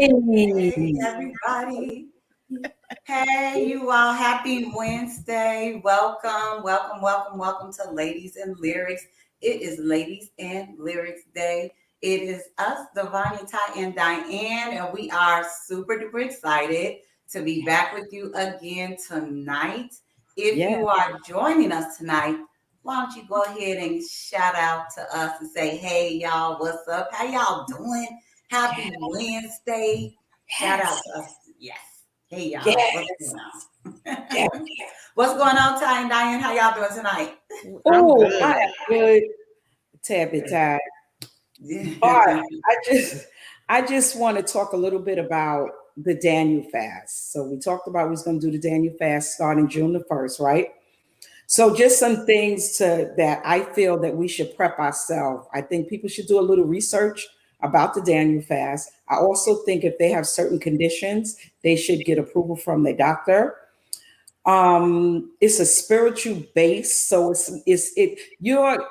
Hey, everybody. Hey, you all. Happy Wednesday. Welcome to Ladies and Lyrics. It is Ladies and Lyrics Day. It is us, Devonia, Ty, and Diane, and we are super duper excited to be back with you again tonight. If Yeah. you are joining us tonight, why don't you go ahead and shout out to us and say, hey, y'all, what's up? How y'all doing? Happy Wednesday. Shout out Yes. to us. Yes. Hey y'all, what's Yes. going Yes. on? What's going on, Ty and Diane? How y'all doing tonight? I'm Oh, I good. am good. Tabby time. All right. Yeah. I just want to talk a little bit about the Daniel fast. So we talked about we was going to do the Daniel fast starting June the 1st, right? So just some things to that I feel that we should prep ourselves. I think people should do a little research about the Daniel fast. I also think if they have certain conditions, they should get approval from their doctor. It's a spiritual base, so it's you're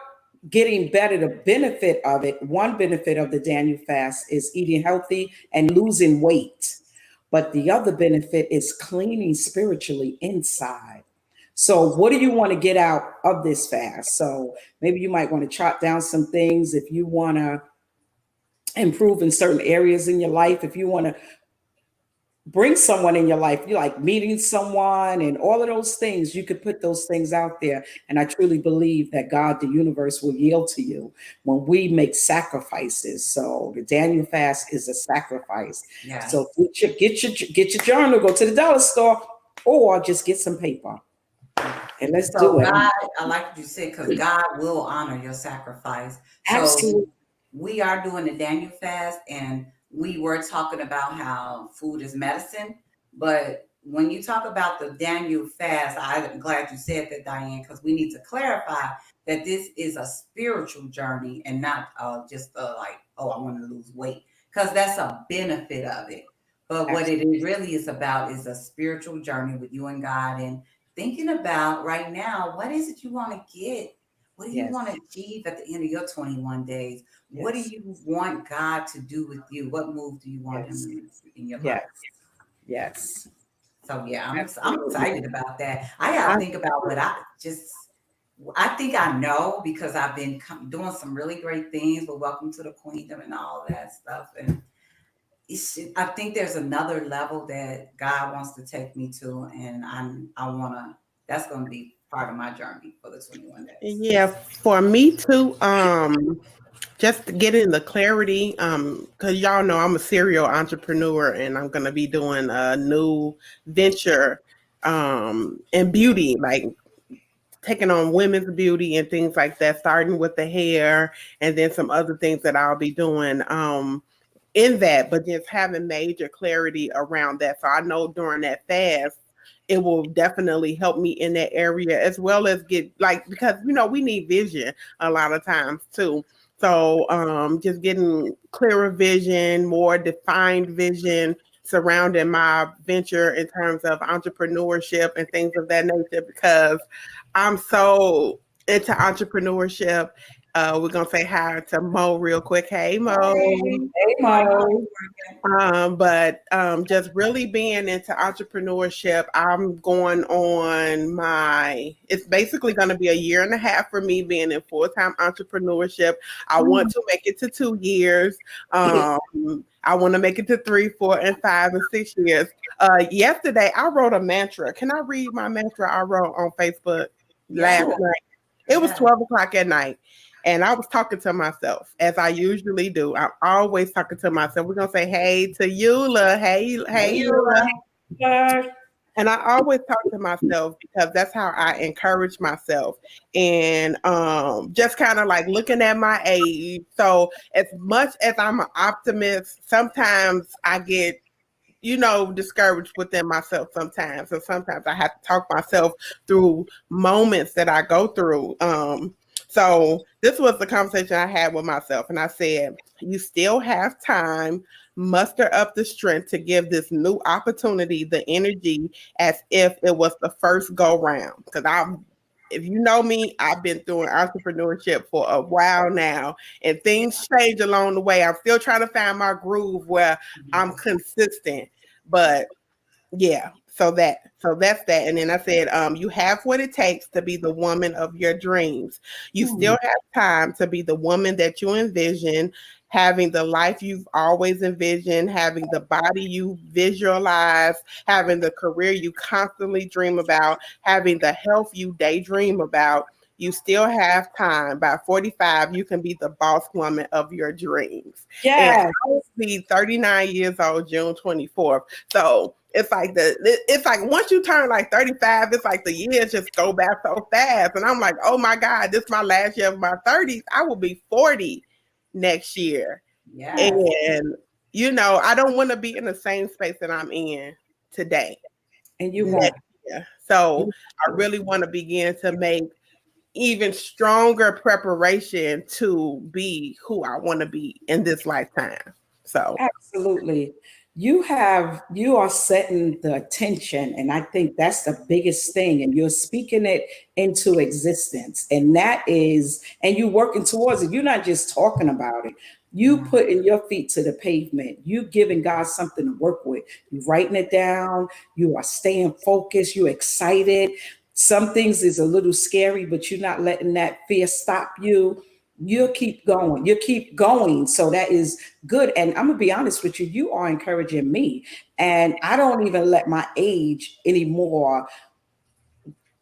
getting better. The benefit of it, one benefit of the Daniel fast is eating healthy and losing weight, but the other benefit is cleaning spiritually inside. So what do you want to get out of this fast? So maybe you might want to jot down some things if you want to improve in certain areas in your life, if you want to bring someone in your life, you like meeting someone and all of those things, you could put those things out there. And I truly believe that God, the universe, will yield to you when we make sacrifices. So the Daniel fast is a sacrifice. Yes. So get your journal, go to the dollar store, or just get some paper and let's So do it. God, I like what you said, because God will honor your sacrifice. So Absolutely. we are doing the Daniel fast, and we were talking about how food is medicine. But when you talk about the Daniel fast, I'm glad you said that, Diane, because we need to clarify that this is a spiritual journey and not just like, oh, I want to lose weight, because that's a benefit of it. But what it really is about is a spiritual journey with you and God, and thinking about right now, what is it you want to get? What do you Yes. want to achieve at the end of your 21 days? What do Yes. you want God to do with you? What move do you want Him Yes. to make in your Yes. life? Yes. So yeah, I'm Absolutely. excited about that. I got I, to think about what I think I know, because I've been doing some really great things with Welcome to the Queendom and all that stuff. And I think there's another level that God wants to take me to, and I want to. That's going to be part of my journey for the 21 days. Yeah, for me too. Just getting the clarity. Because y'all know I'm a serial entrepreneur, and I'm gonna be doing a new venture, in beauty, like taking on women's beauty and things like that. Starting with the hair, and then some other things that I'll be doing. In that, but just having major clarity around that. So I know during that fast, it will definitely help me in that area, as well as get like, because we need vision a lot of times too. So just getting clearer vision, more defined vision surrounding my venture in terms of entrepreneurship and things of that nature, because I'm so into entrepreneurship. We're gonna say hi to Mo real quick. Hey Mo. hey, Hi, Mom. Mo. But just really being into entrepreneurship, I'm going on it's basically going to be a year and a half for me being in full-time entrepreneurship. I want to make it to 2 years. I want to make it to 3, 4, and 5, and 6 years. Yesterday, I wrote a mantra. Can I read my mantra I wrote on Facebook last Yeah, night? It was yeah. 12 o'clock at night. And I was talking to myself, as I usually do. I'm always talking to myself. We're gonna say hey to Eula. Hey Hey, Eula. Eula. And I always talk to myself because that's how I encourage myself. And just kind of like looking at my age. So as much as I'm an optimist, sometimes I get discouraged within myself sometimes. So sometimes I have to talk myself through moments that I go through. So this was the conversation I had with myself. And I said, you still have time, muster up the strength to give this new opportunity the energy as if it was the first go round. Because if you know me, I've been doing entrepreneurship for a while now, and things change along the way. I'm still trying to find my groove where I'm consistent, but yeah, so that's that. And then I said, you have what it takes to be the woman of your dreams. You still have time to be the woman that you envision, having the life you've always envisioned, having the body you visualize, having the career you constantly dream about, having the health you daydream about. You still have time. By 45, you can be the boss woman of your dreams. And Yes. I will be 39 years old June 24th. So it's like once you turn like 35, it's like the years just go back so fast. And I'm like, oh my God, this is my last year of my 30s. I will be 40 next year. Yes. And I don't want to be in the same space that I'm in today. And you Next won't. year. So I really want to begin to make even stronger preparation to be who I want to be in this lifetime. So Absolutely. You are setting the attention, and I think that's the biggest thing. And you're speaking it into existence. And you're working towards it. You're not just talking about it. You putting your feet to the pavement. You giving God something to work with. You writing it down. You are staying focused. You're excited. Some things is a little scary, but you're not letting that fear stop you. You'll keep going. You keep going. So that is good. And I'm gonna be honest with you, you are encouraging me. And I don't even let my age anymore,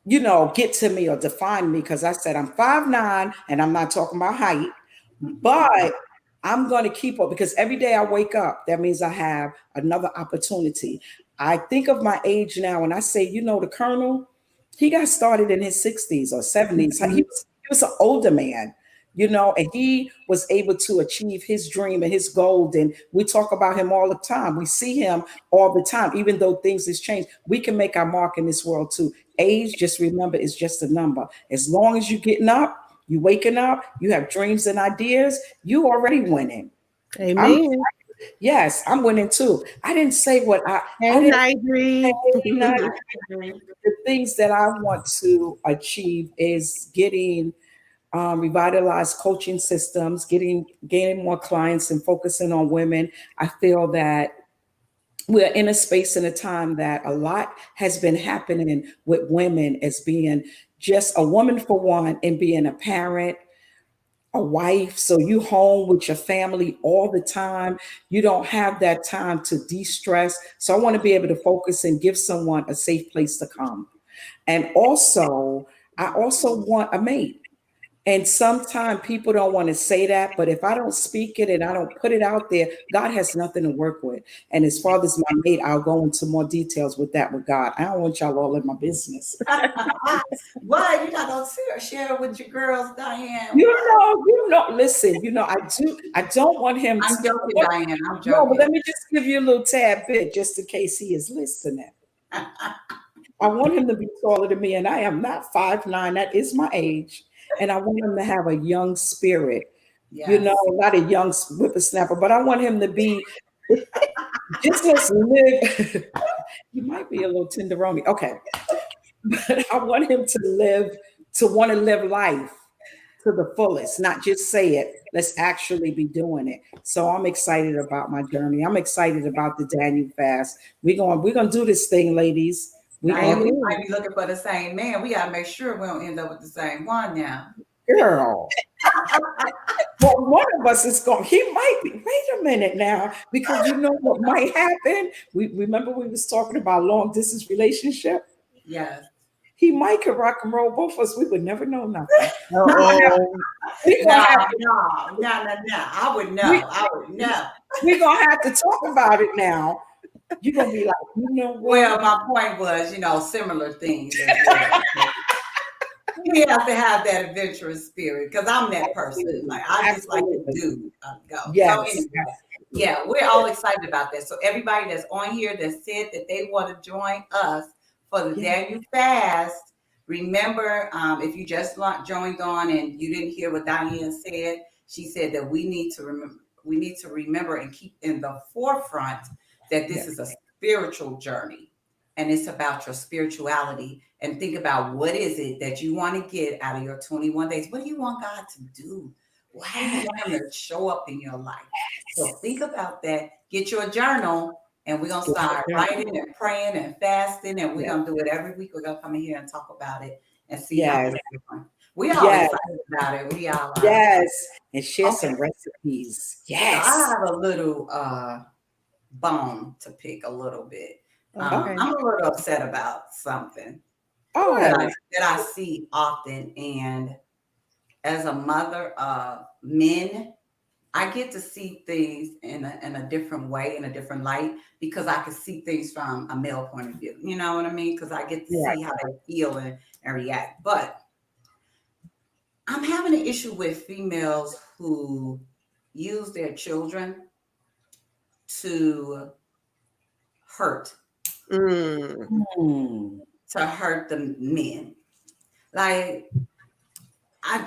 get to me or define me, because I said I'm 5'9", and I'm not talking about height, but I'm going to keep up, because every day I wake up, that means I have another opportunity. I think of my age now, and I say, the Colonel, he got started in his 60s or 70s. He was an older man, and he was able to achieve his dream and his goal. And we talk about him all the time. We see him all the time, even though things has changed. We can make our mark in this world too. Age, just remember, is just a number. As long as you're getting up, you waking up, you have dreams and ideas, you already winning. amen. Yes, I'm winning too. I didn't say what I Hey, didn't Nightbreed. say not the things that I want to achieve is getting revitalized coaching systems, gaining more clients and focusing on women. I feel that we're in a space and a time that a lot has been happening with women, as being just a woman for one, and being a parent, a wife. So you home with your family all the time. You don't have that time to de-stress. So I want to be able to focus and give someone a safe place to come. And also, I also want a mate. And sometimes people don't want to say that, but if I don't speak it and I don't put it out there, God has nothing to work with. And as far as my mate, I'll go into more details with that with God. I don't want y'all all in my business. Why you not gonna share it with your girls, Diane? Listen, I don't want him I'm to. joking, Diane. I'm No, but joking. let me just give you a little tad bit just in case he is listening. I want him to be taller than me, and I am not 5'9". That is my age. And I want him to have a young spirit, Yes. not a young whippersnapper, but I want him to be just let's live. He might be a little tenderoni. Okay. But I want him to want to live life to the fullest, not just say it. Let's actually be doing it. So I'm excited about my journey. I'm excited about the Daniel fast. We're gonna do this thing, ladies. We Diane, gonna we might be looking for the same man. We gotta make sure we don't end up with the same one now. girl. Well, one of us is going. He might be. Wait a minute now, because you know what might happen. We remember we was talking about long distance relationship. Yes. He might could rock and roll both of us. We would never know nothing. Uh-oh. We're No, gonna have to, no, no, no, no. I would know. we, I would know. we're gonna have to talk about it now. You're gonna be like, you know what? Well, my point was, similar things as well. We have to have that adventurous spirit, because I'm that person. Like, I just like to Absolutely. go. Yes. So anyway, yeah, we're all excited about that. So everybody that's on here that said that they want to join us for the Yeah. Daniel fast, remember, if you just joined on and you didn't hear what Diane said, she said that we need to remember and keep in the forefront that this is a spiritual journey. and it's about your spirituality. And think about, what is it that you want to get out of your 21 days? What do you want God to do? Well, how do you want him to show up in your life? So think about that. Get your journal, and we're going to start writing and praying and fasting, and we're going to do it every week. We're going to come in here and talk about it and see how it's going. We all excited about it. We all are. Yes. And share some recipes. Yes. So I have a little bone to pick a little bit. I'm a little upset about something that I see often. And as a mother of men, I get to see things in a different way, in a different light, because I can see things from a male point of view. You know what I mean? Because I get to see how they feel and react. But I'm having an issue with females who use their children to hurt, to hurt the men. Like,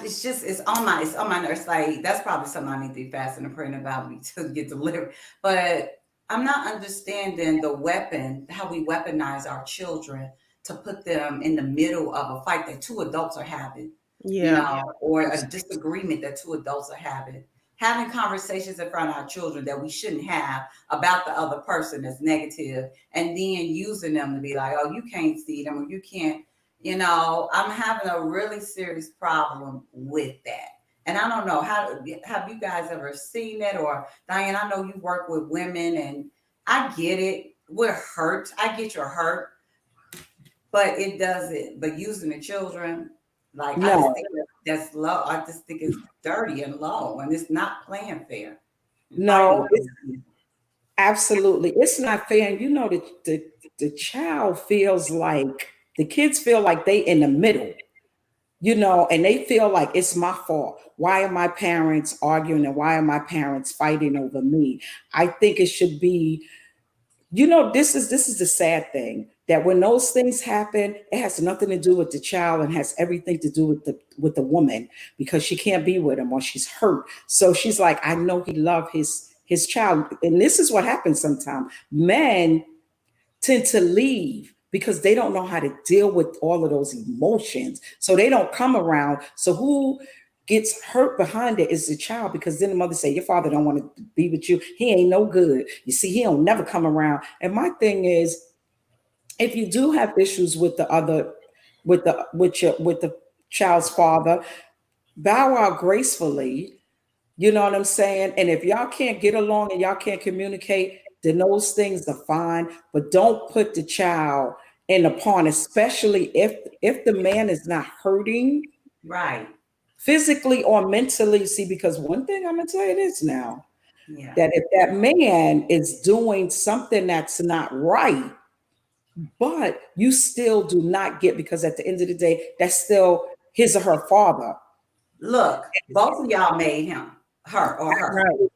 it's on my nerves. Like, that's probably something I need to be fasting and praying about me to get delivered. But I'm not understanding how we weaponize our children to put them in the middle of a fight that two adults are having. You know, or a disagreement that two adults are having conversations in front of our children that we shouldn't have about the other person that's negative, and then using them to be like, oh, you can't see them, or you can't, I'm having a really serious problem with that. And I don't know, have you guys ever seen that? Or Diane, I know you work with women, and I get it. We're hurt. I get you're hurt, but using the children, like, I just think that's low. I just think it's dirty and low, and it's not playing fair. No, absolutely. It's not fair. And the child feels like, the kids feel like they in the middle, and they feel like it's my fault. Why are my parents arguing, and why are my parents fighting over me? I think it should be, this is the sad thing, that when those things happen, it has nothing to do with the child and has everything to do with the woman, because she can't be with him or she's hurt. So she's like, I know he loved his child. And this is what happens sometimes. Men tend to leave because they don't know how to deal with all of those emotions. So they don't come around. So who gets hurt behind it is the child, because then the mother say, your father don't want to be with you. He ain't no good. You see, he don't never come around. And my thing is, if you do have issues with the child's father, bow out gracefully. You know what I'm saying? And if y'all can't get along and y'all can't communicate, then those things are fine. But don't put the child in a pawn, especially if the man is not hurting, right, physically or mentally. See, because one thing I'm gonna tell you this now, that if that man is doing something that's not right, but you still do not get, because at the end of the day, that's still his or her father. Look, both of y'all made him, her or her. Right.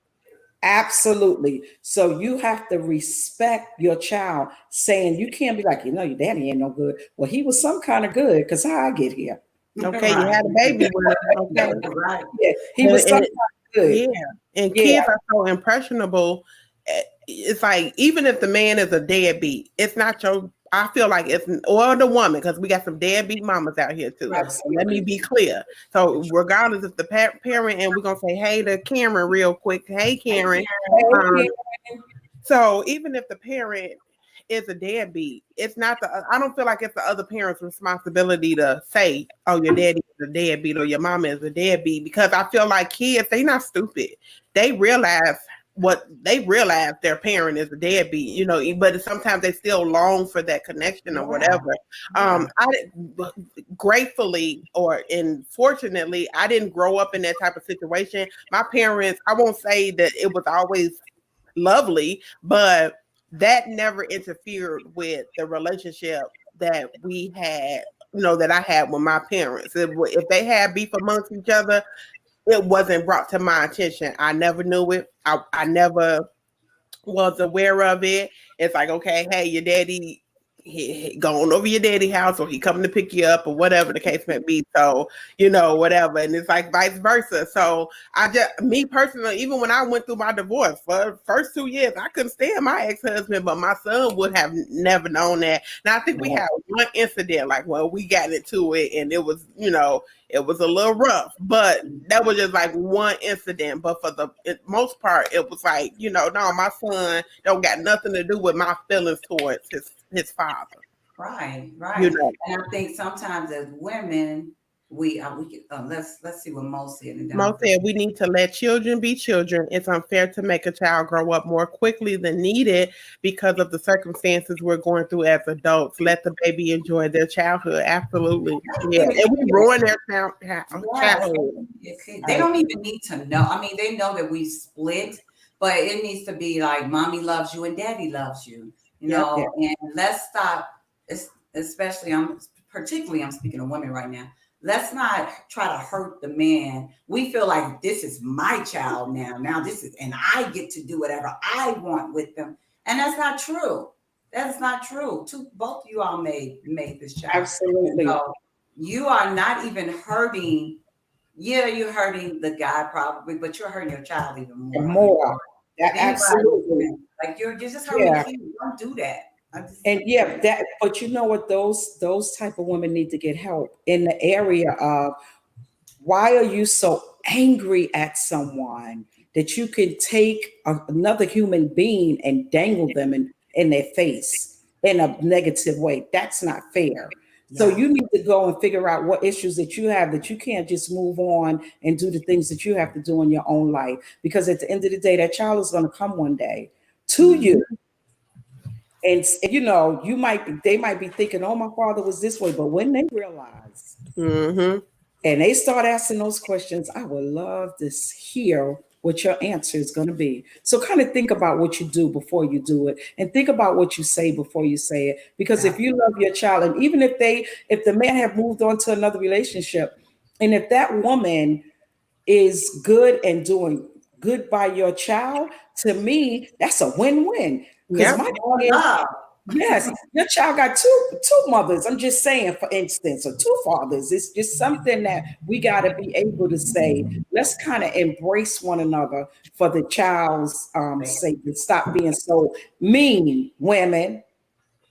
Absolutely. So you have to respect your child, saying, you can't be like, your daddy ain't no good. Well, he was some kind of good, because how I get here. Okay, you had a baby with him. Okay. Right. Yeah, he was some kind of good. Yeah. And kids are so impressionable. It's like, even if the man is a deadbeat, it's not your, I feel like it's, or the woman, because we got some deadbeat mamas out here too. So let me be clear. So regardless if the parent, and we're going to say, hey to Karen real quick. Hey, Karen. So even if the parent is a deadbeat, it's not I don't feel like it's the other parent's responsibility to say, oh, your daddy is a deadbeat or your mama is a deadbeat, because I feel like kids, they not stupid. They realize their parent is a deadbeat, but sometimes they still long for that connection or whatever. Gratefully fortunately, I didn't grow up in that type of situation. My parents, I won't say that it was always lovely, but that never interfered with the relationship that we had, that I had with my parents. If they had beef amongst each other, it wasn't brought to my attention. I never knew it. I never was aware of it. It's like, okay, hey, your daddy he going over your daddy house, or he coming to pick you up, or whatever the case may be. So, whatever. And it's like vice versa. So me personally, even when I went through my divorce for the first 2 years, I couldn't stand my ex-husband, but my son would have never known that. Now I think we had one incident, like, well, we got into it and it was, it was a little rough, but that was just like one incident. But for the most part, it was like, no, my son don't got nothing to do with my feelings towards his father. Right. You know. And I think sometimes as women, let's see what Mo said. Mo said we need to let children be children. It's unfair to make a child grow up more quickly than needed because of the circumstances we're going through as adults. Let the baby enjoy their childhood. Absolutely. Yeah. And we ruin their childhood. They don't even need to know. I mean, they know that we split, but it needs to be like mommy loves you and daddy loves you, and let's stop, especially I'm speaking of women right now. Let's not try to hurt the man. We feel like this is my child now. Now this is, and I get to do whatever I want with them. And that's not true. That's not true. Both of you all made this child. Absolutely. So you are not even hurting. Yeah, you're hurting the guy probably, but you're hurting your child even more. Yeah, absolutely. Like you're just hurting the kid. Don't do that. And but you know what, those type of women need to get help in the area of, why are you so angry at someone that you can take another human being and dangle them in their face in a negative way? That's not fair. Yeah. So you need to go and figure out what issues that you have, that you can't just move on and do the things that you have to do in your own life, because at the end of the day, that child is going to come one day to you. And they might be thinking, oh, my father was this way. But when they realize and they start asking those questions, I would love to hear what your answer is going to be. So kind of think about what you do before you do it, and think about what you say before you say it. Because if you love your child, and even if the man have moved on to another relationship, and if that woman is good and doing good by your child, to me, that's a win-win. Because yes, your child got two mothers. I'm just saying, for instance, or two fathers. It's just something that we got to be able to say. Let's kind of embrace one another for the child's sake, and stop being so mean, women.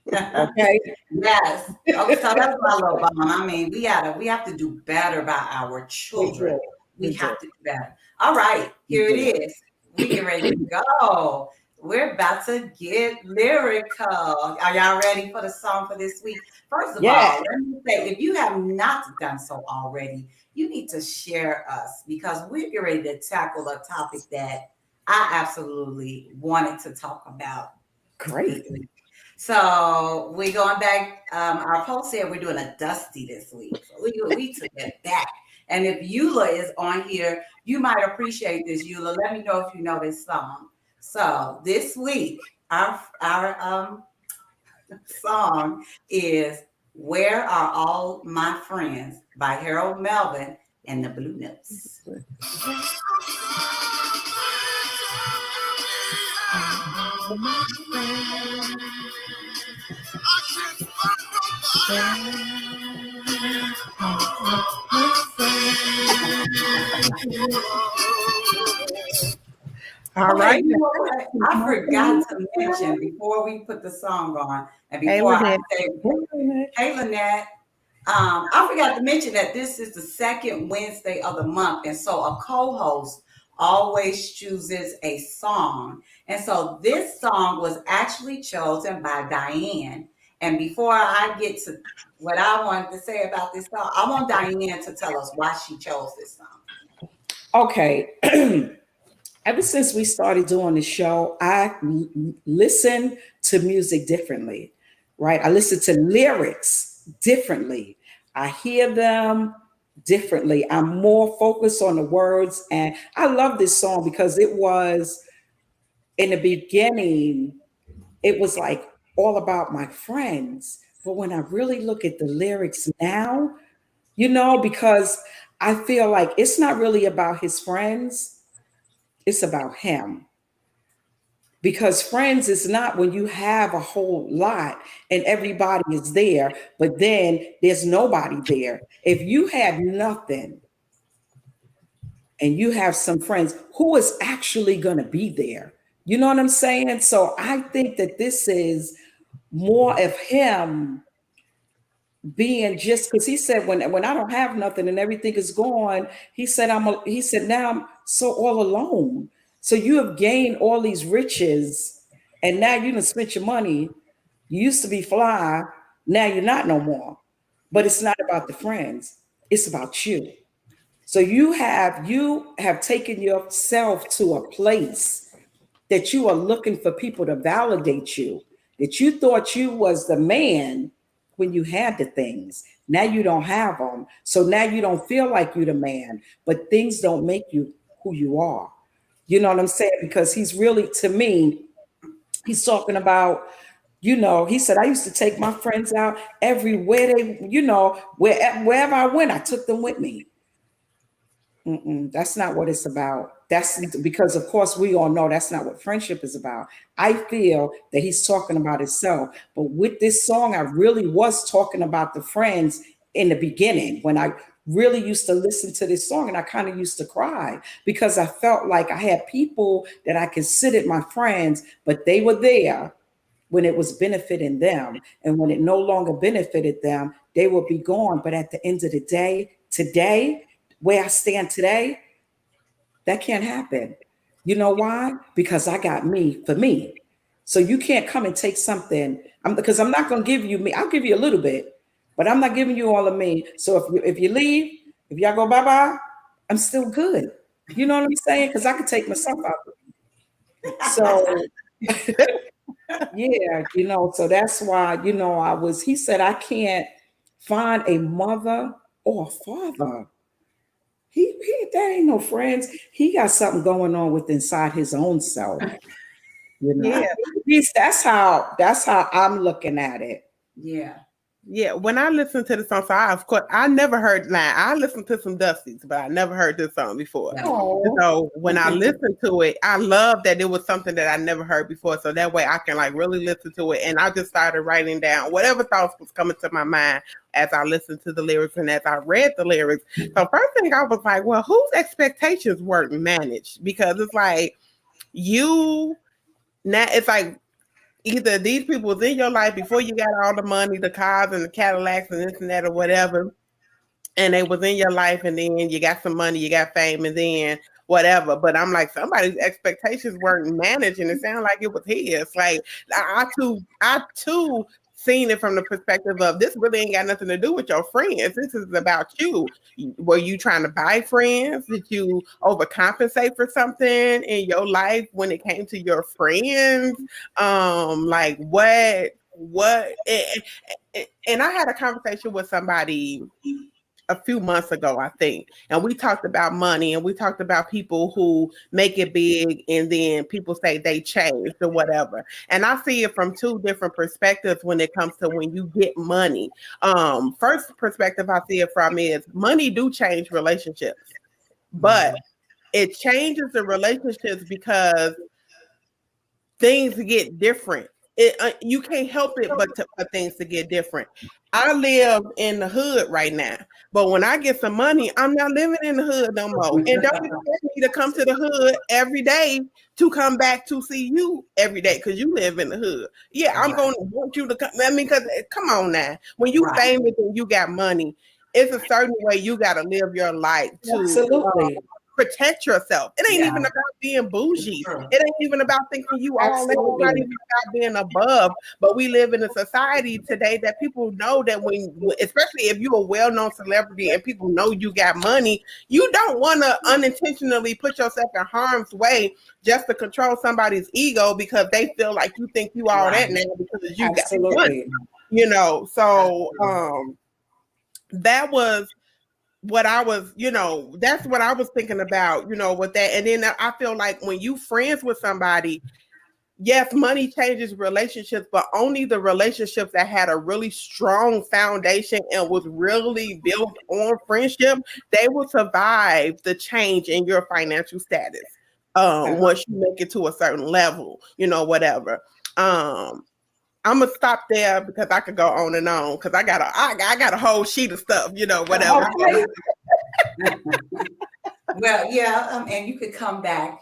Okay. Yes. Okay, so that's my little bomb. I mean, we have to do better by our children. We have to do better. All right, here it is. We get ready to go. We're about to get lyrical. Are y'all ready for the song for this week? First of all, let me say, if you have not done so already, you need to share us, because we're getting ready to tackle a topic that I absolutely wanted to talk about. Great. So we're going back. Our post said we're doing a dusty this week. So we took it back. And if Eula is on here, you might appreciate this, Eula. Let me know if you know this song. So this week, our song is "Where Are All My Friends" by Harold Melvin and the Blue Notes. All right. You know what? I forgot to mention before we put the song on, and before I say, hey, Lynette, I forgot to mention that this is the second Wednesday of the month, and so a co-host always chooses a song. And so this song was actually chosen by Diane. And before I get to what I wanted to say about this song, I want Diane to tell us why she chose this song. Okay. Ever since we started doing the show, I listen to music differently, right? I listen to lyrics differently. I hear them differently. I'm more focused on the words. And I love this song because it was, in the beginning, it was like all about my friends. But when I really look at the lyrics now, because I feel like it's not really about his friends. It's about him. Because friends is not when you have a whole lot and everybody is there, but then there's nobody there. If you had nothing and you have some friends, who is actually going to be there? You know what I'm saying? So I think that this is more of him being, just because he said when I don't have nothing and everything is gone, he said he said now I'm so all alone. So you have gained all these riches and now you done spent your money. You used to be fly, now you're not no more. But it's not about the friends, it's about you. So you have taken yourself to a place that you are looking for people to validate you, that you thought you was the man when you had the things. Now you don't have them. So now you don't feel like you're the man, but things don't make you who you are. You know what I'm saying? Because he's really, to me, he's talking about, he said, I used to take my friends out everywhere wherever I went, I took them with me. That's not what it's about. That's because, of course, we all know that's not what friendship is about. I feel that he's talking about himself. But with this song, I really was talking about the friends in the beginning when I really used to listen to this song, and I kind of used to cry because I felt like I had people that I considered my friends, but they were there when it was benefiting them. And when it no longer benefited them, they would be gone. But at the end of the day, today, where I stand today, that can't happen. You know why? Because I got me for me. So you can't come and take something, because I'm not going to give you me. I'll give you a little bit, but I'm not giving you all of me. So if you leave, if y'all go bye-bye, I'm still good. You know what I'm saying? Because I could take myself out. So yeah, so that's why, he said, I can't find a mother or a father. That ain't no friends. He got something going on with inside his own self. Yeah. That's how I'm looking at it. Yeah. Yeah, when I listened to the song, so of course I never heard line. I listened to some Dusties, but I never heard this song before. Oh. So when I listened to it, I love that it was something that I never heard before. So that way I can like really listen to it. And I just started writing down whatever thoughts was coming to my mind as I listened to the lyrics and as I read the lyrics. So first thing I was like, well, whose expectations weren't managed? Because it's like it's like either these people was in your life before you got all the money, the cars and the Cadillacs and this and that or whatever, and they was in your life, and then you got some money, you got fame, and then whatever. But I'm like, somebody's expectations weren't managed, and it sounded like it was his. Like I too seen it from the perspective of this really ain't got nothing to do with your friends. This is about you. Were you trying to buy friends? Did you overcompensate for something in your life when it came to your friends? Like what? And I had a conversation with somebody a few months ago, I think. And we talked about money, and we talked about people who make it big and then people say they changed or whatever. And I see it from two different perspectives when it comes to when you get money. First perspective I see it from is money do change relationships, but it changes the relationships because things get different. You can't help it but for things to get different. I live in the hood right now, but when I get some money, I'm not living in the hood no more. And don't expect me to come to the hood every day to come back to see you every day because you live in the hood. Yeah, I'm going to want you to come. I mean, because come on now, when you famous and you got money, it's a certain way you got to live your life to Absolutely. Protect yourself. It ain't even about being bougie. It ain't even about thinking you all that. It's not even about being above. But we live in a society today that people know that especially if you're a well-known celebrity and people know you got money, you don't want to unintentionally put yourself in harm's way just to control somebody's ego because they feel like you think you all that now because you got money. So that was what I was, that's what I was thinking about, with that. And then I feel like when you friends with somebody, yes, money changes relationships, but only the relationships that had a really strong foundation and was really built on friendship, they will survive the change in your financial status. once you make it to a certain level, whatever. I'm gonna stop there because I could go on and on because I got a whole sheet of stuff, whatever. Okay. Well, yeah, and you could come back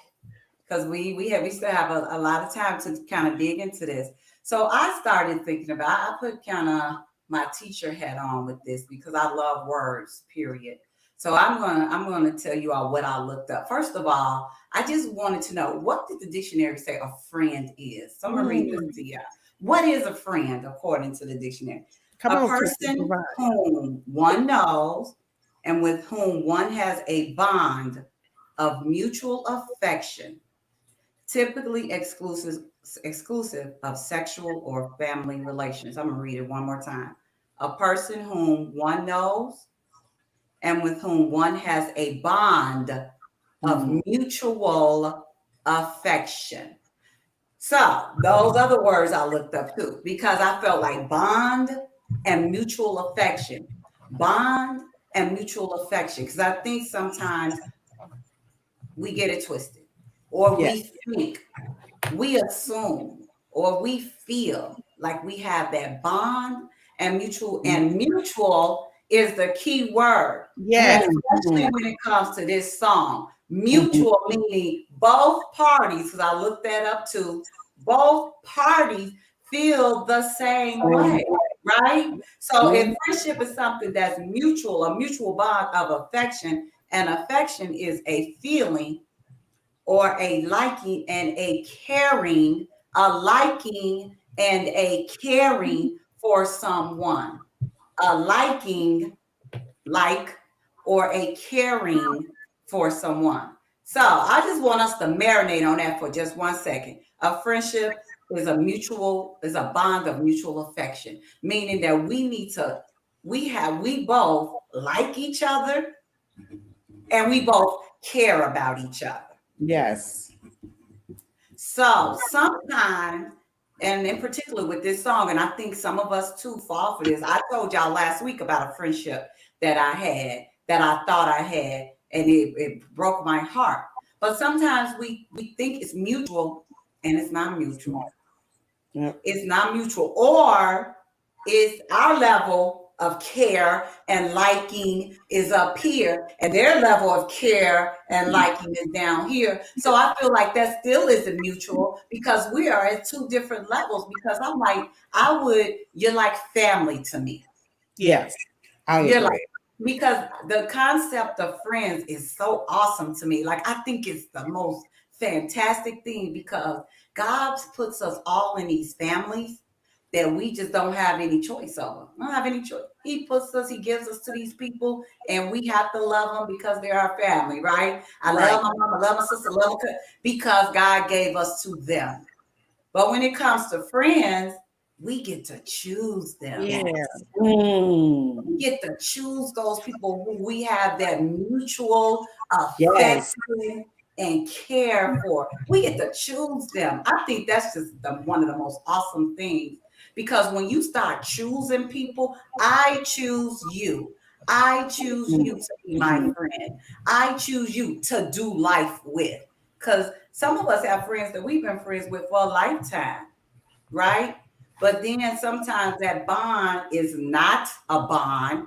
because we still have a lot of time to kind of dig into this. So I started thinking about, I put kind of my teacher hat on with this because I love words, period. So I'm gonna tell you all what I looked up. First of all, I just wanted to know, what did the dictionary say a friend is? So I'm gonna read this to you. What is a friend according to the dictionary? Come A on, person whom one knows and with whom one has a bond of mutual affection, typically exclusive of sexual or family relations. I'm going to read it one more time. A person whom one knows and with whom one has a bond of mutual affection. So those are the words I looked up too, because I felt like bond and mutual affection. Bond and mutual affection. Because I think sometimes we get it twisted, or we think, we assume, or we feel like we have that bond and mutual is the key word. Yes. Especially when it comes to this song. Mutual meaning both parties, because I looked that up too, both parties feel the same way, right? So if friendship is something that's mutual, a mutual bond of affection, and affection is a feeling or a liking and a caring, a liking and a caring for someone, a liking, like, or a caring for someone. So I just want us to marinate on that for just 1 second. A friendship is a bond of mutual affection, meaning that we both like each other and we both care about each other. Yes. So sometimes, and in particular with this song, and I think some of us too fall for this. I told y'all last week about a friendship that I had, that I thought I had, and it broke my heart. But sometimes we think it's mutual and it's not mutual. Yep. It's not mutual, or it's our level of care and liking is up here and their level of care and liking is down here. So I feel like that still isn't mutual because we are at two different levels, because I'm like, you're like family to me. Yes. I You're agree. like, because the concept of friends is so awesome to me. Like, I think it's the most fantastic thing because God puts us all in these families that we just don't have any choice over. We don't have any choice. He gives us to these people, and we have to love them because they're our family, right? I love my mom, I love my sister, I love my because God gave us to them. But when it comes to friends, we get to choose them. Yeah. We get to choose those people who we have that mutual affection and care for. We get to choose them. I think that's just one of the most awesome things, because when you start choosing people, I choose you. I choose you to be my friend. I choose you to do life with. Because some of us have friends that we've been friends with for a lifetime, right? But then sometimes that bond is not a bond.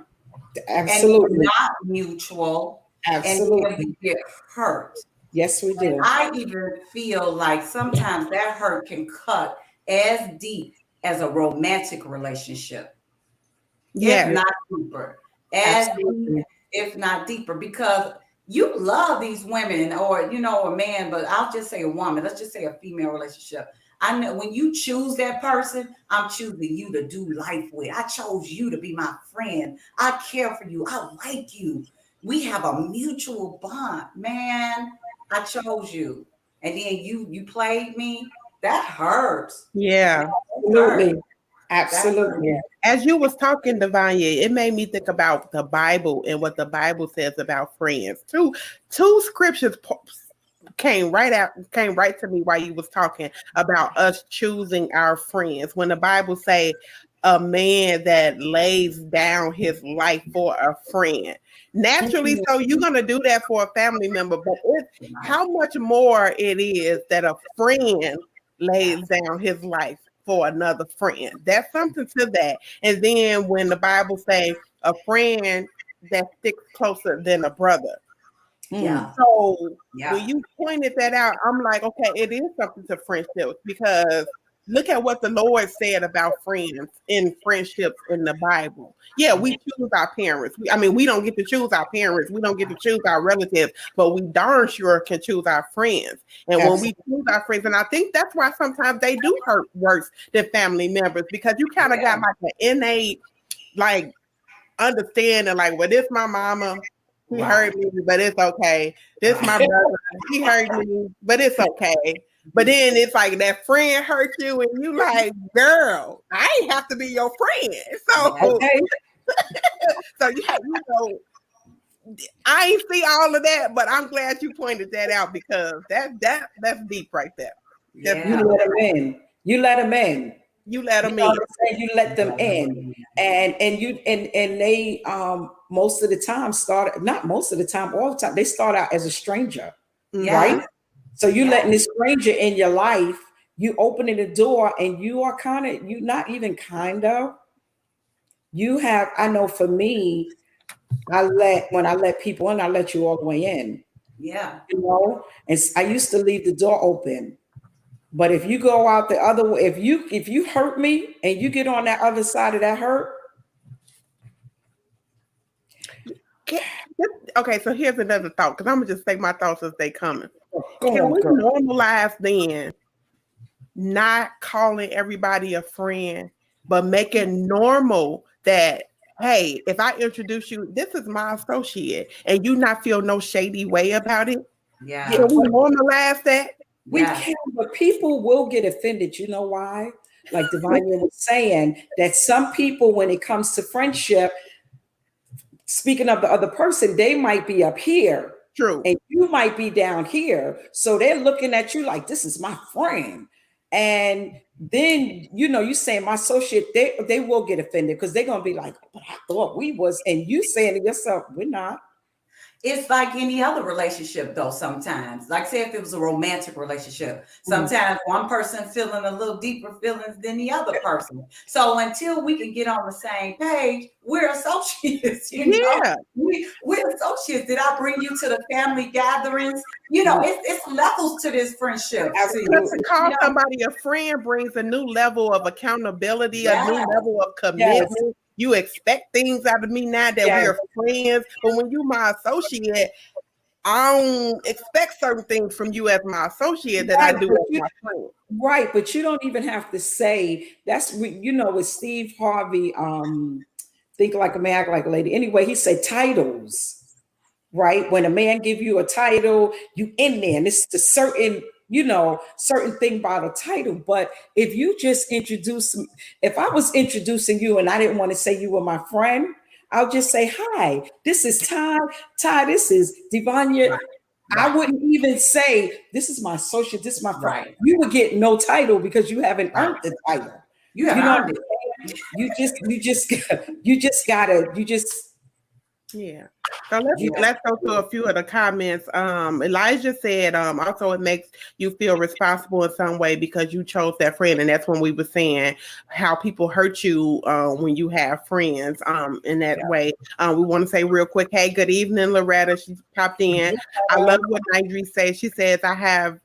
Absolutely. And not mutual. Absolutely. And then we get hurt. Yes, we do. I even feel like sometimes that hurt can cut as deep as a romantic relationship. Yeah. If not deeper. As deep, if not deeper, because you love these women, or a man, but I'll just say a woman. Let's just say a female relationship. I know when you choose that person, I'm choosing you to do life with. I chose you to be my friend. I care for you. I like you. We have a mutual bond. Man, I chose you. And then you played me. That hurts. Yeah. Absolutely. Absolutely. As you was talking, Devonia, it made me think about the Bible and what the Bible says about friends. Two scriptures came right to me while you was talking about us choosing our friends. When the Bible say, a man that lays down his life for a friend. Naturally, so you're gonna do that for a family member, but how much more it is that a friend lays down his life for another friend. That's something to that. And then when the Bible say a friend that sticks closer than a brother. Yeah. So Yeah. when you pointed that out, I'm like, okay, it is something to friendships, because look at what the Lord said about friends in friendships in the Bible. Yeah, we choose our parents. We don't get to choose our parents. We don't get to choose our relatives, but we darn sure can choose our friends. And when we choose our friends, and I think that's why sometimes they do hurt worse than family members, because you kind of got like an innate, like, understanding, like, well, this my mama, he hurt me, but it's okay. This my brother, he hurt me, but it's okay. But then it's like that friend hurt you, and you like, girl, I ain't have to be your friend. So, so yeah, I ain't see all of that, but I'm glad you pointed that out, because that's deep right there. Yeah. You let them in. You let them in. You let them in. You let them in, and they most of the time not most of the time, all the time, they start out as a stranger, right? So you letting this stranger in your life, you opening the door, and you are you have. I know for me, when I let people in, I let you all the way in. Yeah. And I used to leave the door open. But if you go out the other way, if you hurt me and you get on that other side of that hurt. Okay, so here's another thought, because I'm gonna just say my thoughts as they coming. Can we normalize then not calling everybody a friend, but making normal that, hey, if I introduce you, this is my associate, and you not feel no shady way about it? Yeah. Can we normalize that? We can, but people will get offended. You know why? Like Devonia was saying, that some people, when it comes to friendship, speaking of the other person, they might be up here. True. And you might be down here. So they're looking at you like, this is my friend. And then, you saying my associate, they will get offended, because they're going to be like, but I thought we was, and you saying to yourself, we're not. It's like any other relationship, though. Sometimes, like, say if it was a romantic relationship, sometimes one person feeling a little deeper feelings than the other person. So until we can get on the same page, we're associates. We're associates. Did I bring you to the family gatherings? It's levels to this friendship. To call somebody a friend brings a new level of accountability, a new level of commitment. Yes. You expect things out of me now that we are friends. But when you're my associate, I don't expect certain things from you as my associate that I do as my friend. Right, but you don't even have to say that's, with Steve Harvey, Think Like a Man, Act Like a Lady. Anyway, he said titles, right? When a man give you a title, you in there, and it's a certain thing about a title. But if you just if I was introducing you and I didn't want to say you were my friend, I'll just say, hi, this is Ty. Ty, this is Devonia. Right. I wouldn't even say, this is my associate, this is my friend. Right. You would get no title because you haven't earned the title. You haven't earned it. You just gotta. Yeah. So let's go to a few of the comments. Elijah said, also it makes you feel responsible in some way because you chose that friend. And that's when we were saying how people hurt you when you have friends in that way. We want to say real quick, hey, good evening, Loretta. She popped in. I love what Nidri says. She said, I have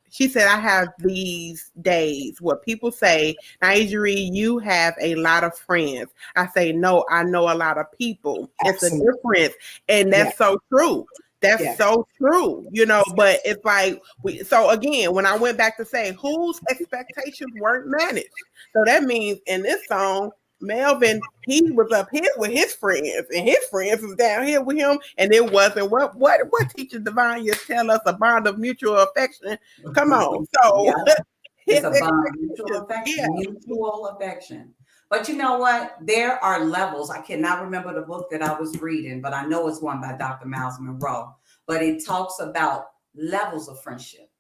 these days where people say, Nidri, you have a lot of friends. I say, no, I know a lot of people. Absolutely. It's a difference. And that's so true. That's so true, but it's like, so again, when I went back to say whose expectations weren't managed. So that means in this song, Melvin, he was up here with his friends, and his friends was down here with him, and it wasn't what teacher Devonia tell us, a bond of mutual affection. Come on, so it's a bond of mutual affection. Mutual affection. But you know what? There are levels. I cannot remember the book that I was reading, but I know it's one by Dr. Miles Monroe. But it talks about levels of friendship.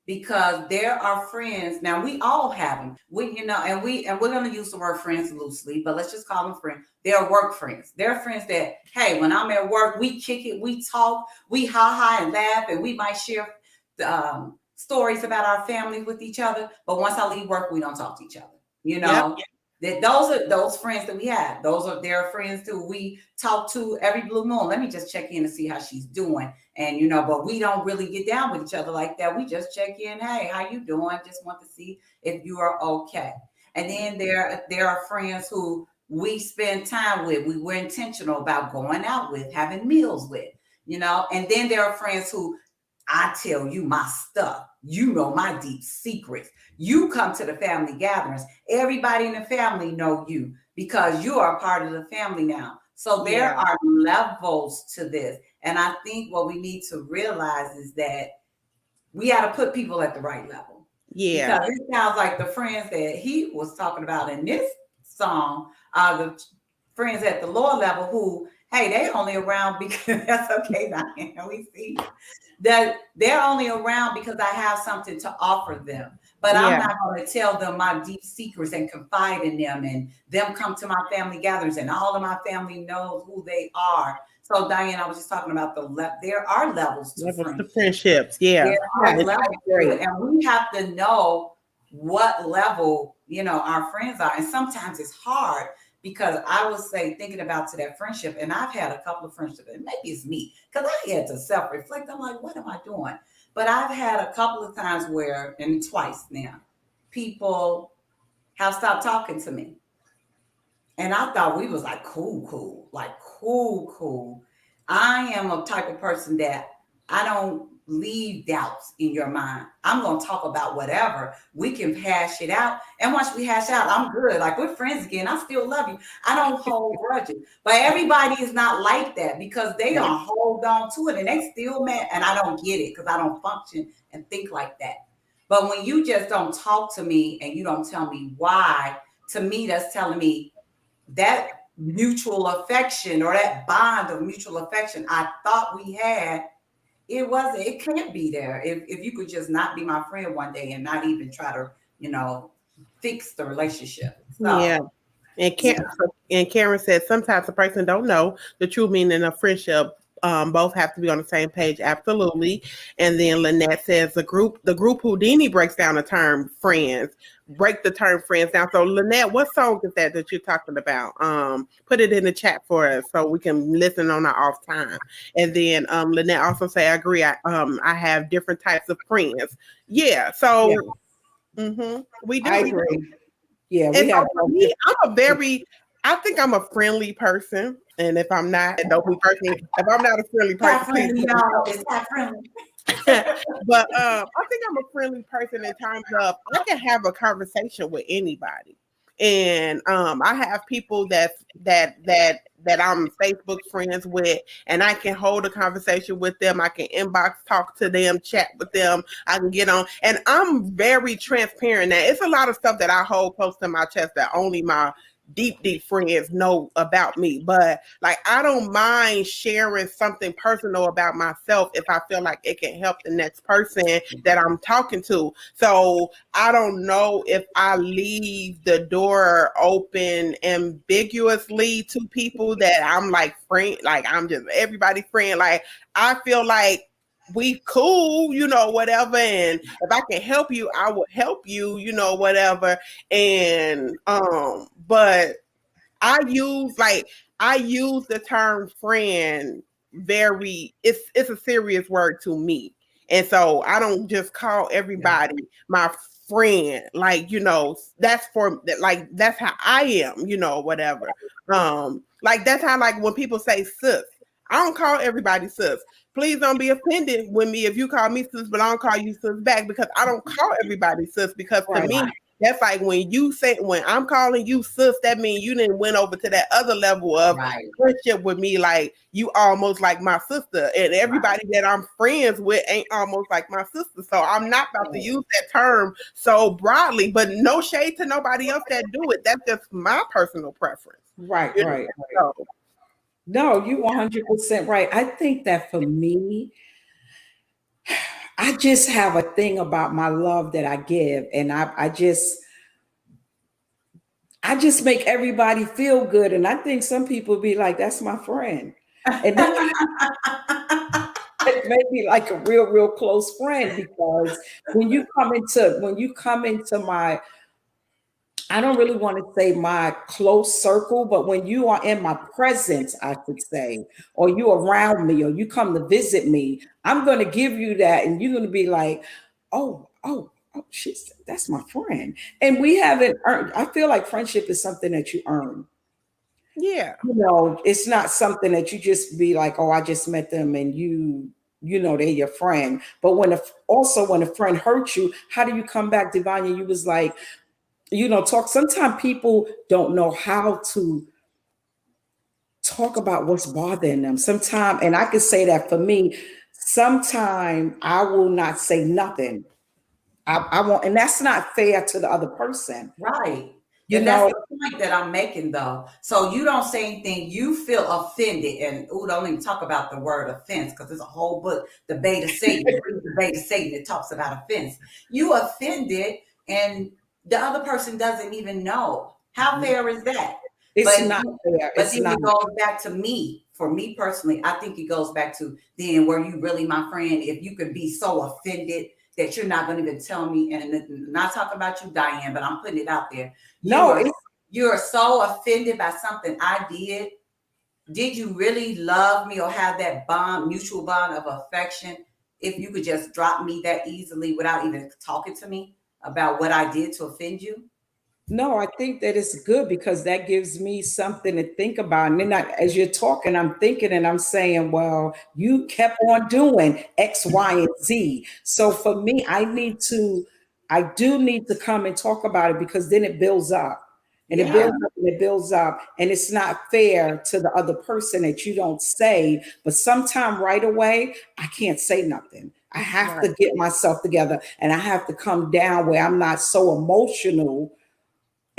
because there are friends. Now we all have them. And we're gonna use the word friends loosely, but let's just call them friends. They're work friends. They're friends that, hey, when I'm at work, we kick it, we talk, we ha and laugh, and we might share stories about our family with each other. But once I leave work, we don't talk to each other. Yep. That those are those friends that we have. Those are their friends who we talk to every blue moon. Let me just check in to see how she's doing. And but we don't really get down with each other like that. We just check in. Hey, how you doing? Just want to see if you are okay. And then there are friends who we spend time with. We're intentional about going out with, having meals with. And then there are friends who I tell you my stuff. My deep secrets. You come to the family gatherings. Everybody in the family know you because you are a part of the family now. So there are levels to this. And I think what we need to realize is that we got to put people at the right level. Yeah. Because it sounds like the friends that he was talking about in this song are the friends at the lower level who, hey, they only around because that's okay, Diane. We see that they're only around because I have something to offer them. But I'm not going to tell them my deep secrets and confide in them and them come to my family gatherings and all of my family knows who they are. So Diane, I was just talking about there are levels to friendships. Yeah. There are levels to it, and we have to know what level, our friends are. And sometimes it's hard because I would say thinking about to that friendship, and I've had a couple of friendships, and maybe it's me, because I had to self-reflect. I'm like, what am I doing? But I've had a couple of times where, and twice now, people have stopped talking to me. And I thought we was like cool. I am a type of person that I don't leave doubts in your mind. I'm going to talk about whatever. We can hash it out. And once we hash out, I'm good. Like we're friends again. I still love you. I don't hold grudges. But everybody is not like that because they don't hold on to it and they still mad. And I don't get it because I don't function and think like that. But when you just don't talk to me and you don't tell me why, to me, that's telling me that mutual affection or that bond of mutual affection I thought we had, it can't be there if you could just not be my friend one day and not even try to fix the relationship. So, and Karen said sometimes a person don't know the true meaning of friendship. Both have to be on the same page, absolutely. And then Lynette says the group Houdini breaks down the term friends. Break the term friends down. So Lynette, what song is that you're talking about? Put it in the chat for us so we can listen on our off time. And then Lynette also say, I agree. I have different types of friends. Yeah. So we do. I agree. Yeah, we have. For me, I think I'm a friendly person. And if I'm not, don't be personally. If I'm not a friendly person, it's not friendly. But I think I'm a friendly person in terms of I can have a conversation with anybody, and I have people that I'm Facebook friends with, and I can hold a conversation with them. I can inbox talk to them, chat with them. I can get on, and I'm very transparent. Now, it's a lot of stuff that I hold close to my chest that only my deep friends know about me, but like I don't mind sharing something personal about myself if I feel like it can help the next person that I'm talking to. So I don't know if I leave the door open ambiguously to people that I'm like friend, like I'm just everybody friend. Like I feel like we cool, whatever. And if I can help you, I will help you, whatever. And but I use the term friend it's a serious word to me. And so I don't just call everybody my friend. Like, that's that's how I am, whatever. Like that's how like when people say sis, I don't call everybody sis. Please don't be offended with me if you call me sis, but I don't call you sis back because I don't call everybody sis because to me, that's like when I'm calling you sis, that means you didn't went over to that other level of friendship with me. Like you almost like my sister, and everybody that I'm friends with ain't almost like my sister. So I'm not about to use that term so broadly, but no shade to nobody else that do it. That's just my personal preference. Right. So, no, you 100% right. I think that for me, I just have a thing about my love that I give, and I just make everybody feel good. And I think some people be like, that's my friend. And then it made me like a real, real close friend, because when you come into my, I don't really want to say my close circle, but when you are in my presence, I could say, or you around me, or you come to visit me, I'm going to give you that. And you're going to be like, oh, that's my friend. And we haven't earned, I feel like friendship is something that you earn. Yeah. You know, it's not something that you just be like, oh, I just met them and you know, they're your friend. But also when a friend hurts you, how do you come back, Devonia? You was like, you know, talk. Sometimes people don't know how to talk about what's bothering them. Sometimes, and I can say that for me, sometimes I will not say nothing. I won't, and that's not fair to the other person. Right. You And that's know, the point that I'm making, though. So you don't say anything, you feel offended. And don't even talk about the word offense, because there's a whole book, The Bait of Satan, The Bait of Satan, that talks about offense. You offended, and the other person doesn't even know. How fair is that? it's But not fair. but It's then not. it goes back to me. For me personally, I think it goes back to, then were you really my friend? If you could be so offended that you're not going to even tell me, and not talking about you, Diane, but I'm putting it out there. No, You're so offended by something I did. Did you really love me or have that bond, mutual bond of affection? If you could just drop me that easily without even talking to me about what I did to offend you? No, I think that it's good, because that gives me something to think about. And then as you're talking, I'm thinking and I'm saying, well, you kept on doing X, Y, and Z. So for me, I do need to come and talk about it, because then it builds up. And it Yeah, builds up and it builds up. And it's not fair to the other person that you don't say. But sometime right away, I can't say nothing. I have Right. to get myself together, and I have to come down where I'm not so emotional,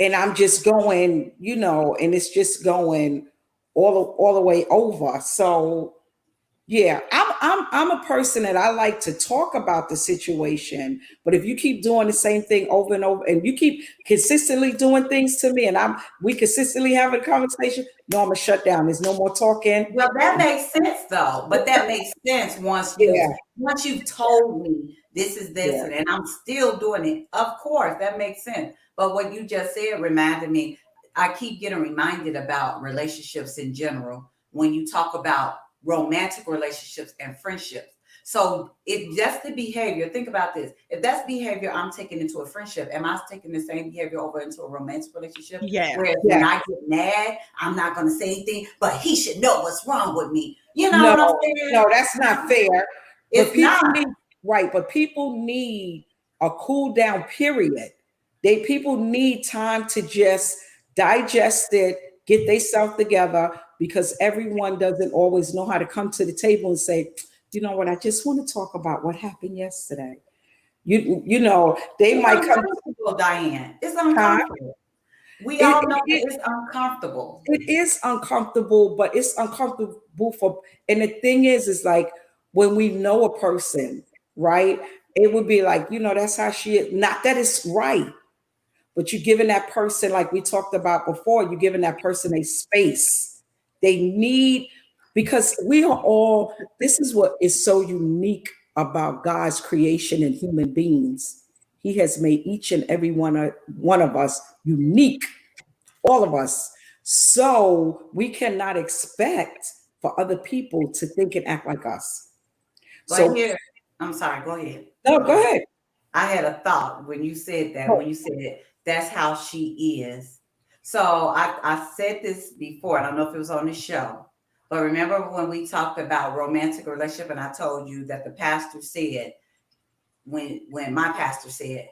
and I'm just going, you know, and it's just going all the way over. So yeah, I'm a person that I like to talk about the situation, but if you keep doing the same thing over and over, and you keep consistently doing things to me, and we consistently having a conversation, no, I'm gonna shut down. There's no more talking. well, that makes sense though. But that makes sense Yeah, once you've told me this is this, yeah. and I'm still doing it. Of course, that makes sense. But what you just said reminded me. I keep getting reminded about relationships in general when you talk about romantic relationships and friendships. So if that's the behavior, think about this. If that's behavior I'm taking into a friendship, am I taking the same behavior over into a romantic relationship? Yeah. Whereas when Yeah. I get mad, I'm not going to say anything, but he should know what's wrong with me. You know No, what I'm saying? no, that's not fair. But It's not. people need a cool down period. People need time to just digest it, get themselves together, because everyone doesn't always know how to come to the table and say, you know what, I just want to talk about what happened yesterday. You know, they It's might come. uncomfortable, Diane. It's Huh? uncomfortable. We It, all know that it, it's uncomfortable. it is uncomfortable, but it's uncomfortable for, and the thing is like, when we know a person, right? It would be like, you know, that's how she is. Not that it's right, but you're giving that person, like we talked about before, you're giving that person a space. They need, because we are all, this is what is so unique about God's creation and human beings. He has made each and every one of us unique, all of us. So we cannot expect for other people to think and act like us. But So here, I'm sorry, go ahead. no, Go go ahead. ahead. I had a thought when you said that, No, when you said that's how she is. So I said this before. I don't know if it was on the show, but remember when we talked about romantic relationship, and I told you that the pastor said, when my pastor said,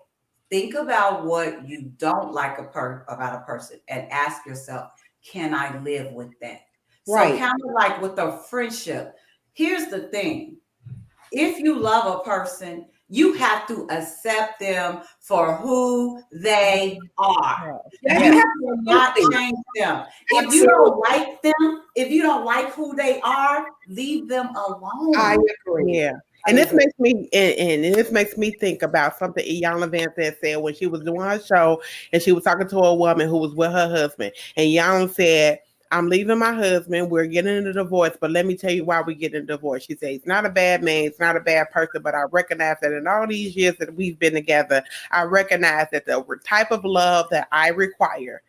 think about what you don't like about a person and ask yourself, can I live with that? So right. kind of like with a friendship. Here's the thing. If you love a person, you have to accept them for who they are. Yeah, You Yeah. will not absolutely. change them. If you don't Absolutely. like them, if you don't like who they are, leave them I alone. agree. Yeah. And this makes me and this makes me think about something Iyanla Vanzant said when she was doing her show and she was talking to a woman who was with her husband. And Iyanla said, I'm leaving my husband. We're getting a divorce, but let me tell you why we're getting a divorce. She said, he's not a bad man. He's not a bad person, but I recognize that in all these years that we've been together, I recognize that the type of love that I require,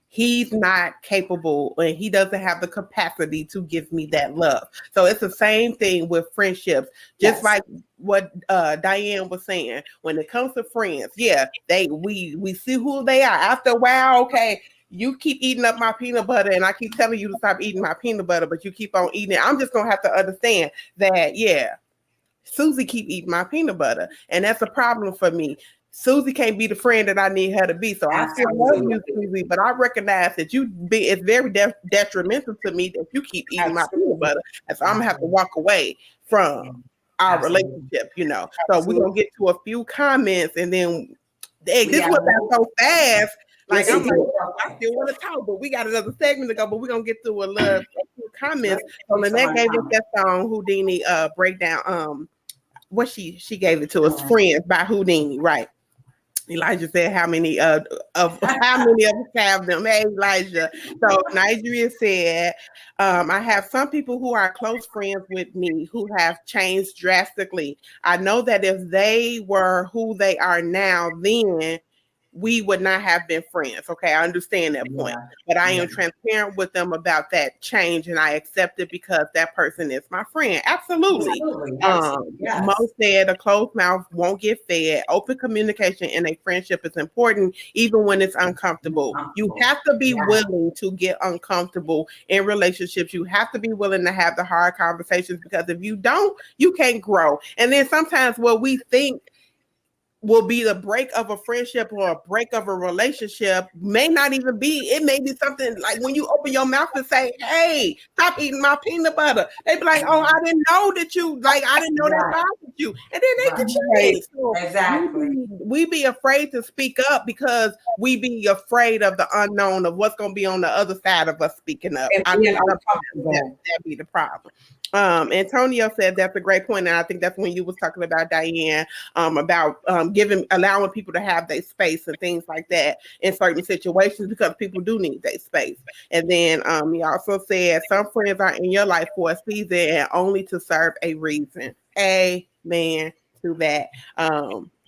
he's not capable and he doesn't have the capacity to give me that love. So it's the same thing with friendships, just like what Diane was saying. When it comes to friends, we see who they are. After a while, okay, you keep eating up my peanut butter and I keep telling you to stop eating my peanut butter, but you keep on eating it. I'm just gonna have to understand that, Susie keep eating my peanut butter, and that's a problem for me. Susie can't be the friend that I need her to be. So I still love you, Susie, but I recognize that it's very detrimental to me that you keep eating my peanut butter. And so I'm gonna have to walk away from our relationship, So we're gonna get to a few comments and then this went back so fast. Like I still want to talk, but we got another segment to go, but we're gonna get to a few comments. So Lynette gave us that song Houdini breakdown. What she gave it to us, Friends by Houdini, right? Elijah said, how many of us have them? Hey, Elijah. So Nigeria said, I have some people who are close friends with me who have changed drastically. I know that if they were who they are now, then we would not have been friends. Okay, I understand that point. But I am transparent with them about that change, and I accept it because that person is my friend. Absolutely. Mo said a closed mouth won't get fed. Open communication in a friendship is important, even when it's uncomfortable. You have to be willing to get uncomfortable in relationships. You have to be willing to have the hard conversations, because if you don't, you can't grow. And then sometimes what we think will be the break of a friendship or a break of a relationship may not even be. It may be something like when you open your mouth and say, hey, stop eating my peanut butter. They be like, oh, I didn't know that I didn't know that bothered you. And then they can change. So we be afraid to speak up because we be afraid of the unknown of what's going to be on the other side of us speaking up. I think that'd be the problem. Antonio said that's a great point, and I think that's when you was talking about, Diane, about allowing people to have their space and things like that in certain situations, because people do need their space. And then he also said some friends are in your life for a season and only to serve a reason. Amen to that.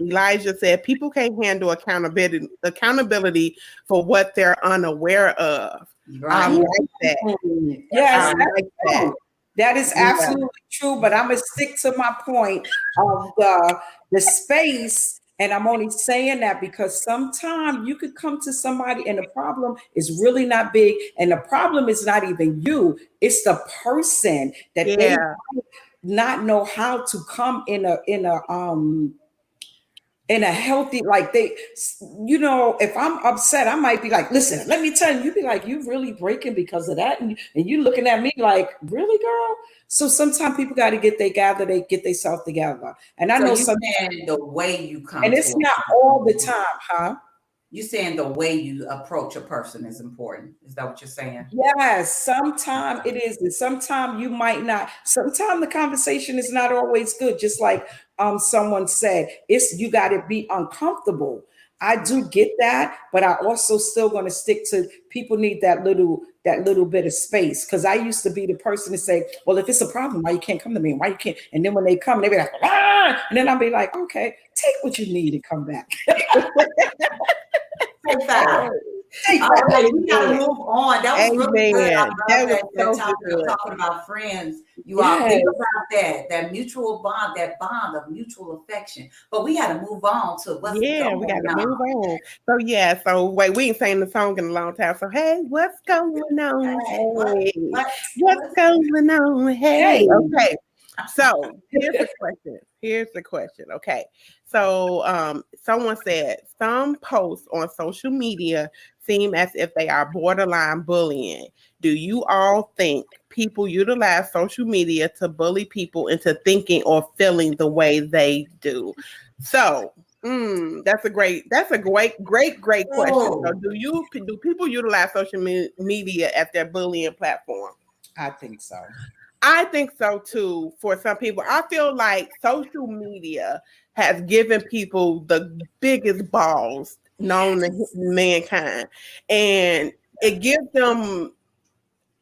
Elijah said people can't handle accountability for what they're unaware of. I like that. Yes, I like that. That is absolutely true, but I'm going to stick to my point of the space, and I'm only saying that because sometimes you could come to somebody and the problem is really not big, and the problem is not even you, it's the person that they might not know how to come in a healthy, like if I'm upset, I might be like, listen, let me tell you, you'd be like, you really breaking because of that. And you looking at me like, really, girl? So sometimes people got to get get themselves together. And I know sometimes the way you come, and it's not all the time, huh? You're saying the way you approach a person is important. Is that what you're saying? Yes, sometimes it is. And sometimes you might not. Sometimes the conversation is not always good. Just like someone said, you got to be uncomfortable. I do get that, but I also still going to stick to people need that little bit of space. Because I used to be the person to say, well, if it's a problem, why you can't come to me? Why you can't? And then when they come, they be like, ah! And then I'll be like, okay, take what you need and come back. Take that. We gotta move on. That was really good. I love that topic of talking about friends. You all think about that mutual bond, that bond of mutual affection. But we got to move on to what's going on. We got to move on. So wait, we ain't sang the song in a long time. So hey, what's going on? Hey, what's going on? Hey, okay. So here's the question. Okay. So someone said some posts on social media seem as if they are borderline bullying. Do you all think people utilize social media to bully people into thinking or feeling the way they do? So that's a great question. So do people utilize social media as their bullying platform? I think so. I think so too. For some people, I feel like social media has given people the biggest balls known to mankind, and it gives them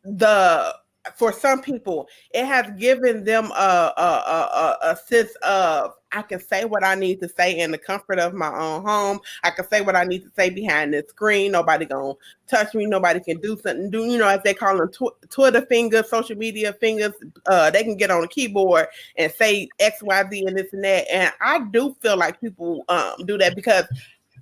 the for some people it has given them a sense of, I can say what I need to say in the comfort of my own home. I can say what I need to say behind the screen. Nobody gonna touch me. Nobody can do something. As they call them, Twitter fingers, social media fingers. They can get on the keyboard and say X, Y, Z, and this and that. And I do feel like people do that because